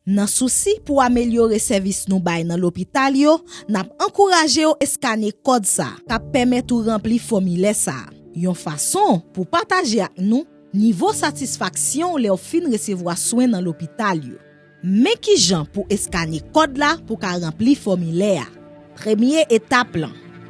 Nan souci pour améliorer service nou bay nan l'hôpital yo, n'a encouragé yo scanner code ça, qui permet ou rempli formulaire ça. Yon façon pour partager ak nou niveau satisfaction le fin recevoir soin dans l'hôpital yo. Mais qui jan pour scanner code là pour ka rempli formulaire. Première étape là,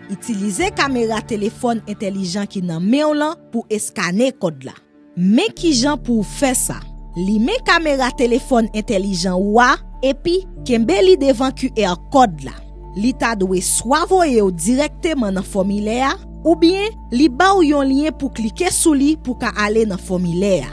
utiliser caméra téléphone intelligent qui nan main là pour scanner code là. Mais qui jan pour faire ça? Li met caméra téléphone intelligent wa et puis kembe li devant QR code là. Li ta dwe soit voye ou directement dans formulaire ou bien li ba ou yon lien pour cliquer sous li pour ka aller dans formulaire.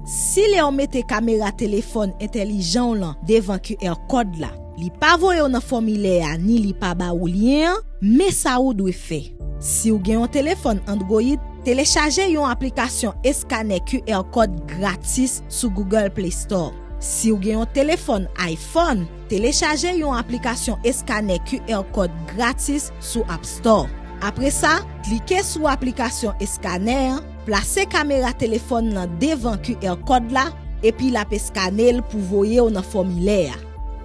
Si le on mette caméra téléphone intelligent là devant QR code là, li pa voye ou dans formulaire ni li pa ba ou lien, mais ça ou dwe fait. Si ou gen un téléphone Android, téléchargez yon application scanner QR code gratis sur Google Play Store. Si ou gen un téléphone iPhone, téléchargez yon application scanner QR code gratis sur App Store. Après ça, cliquez sur l'application scanner, placez caméra téléphone là devant QR code là et puis la pe scanner pour voyer dans formulaire.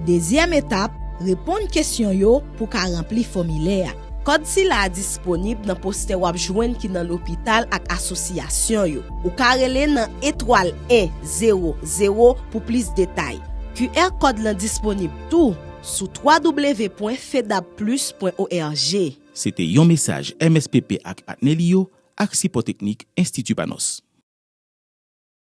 Deuxième étape, répondre question yo pour ka rempli formulaire. Code si la disponible dans poste wap joindre qui dans l'hôpital ak association yo. Ou ka rele nan étoile 100 pour plus détails. QR code là disponible tout sur www.fedabplus.org. C'était un message MSPP ak Atnelio ak Sipotechnique Institut Panos.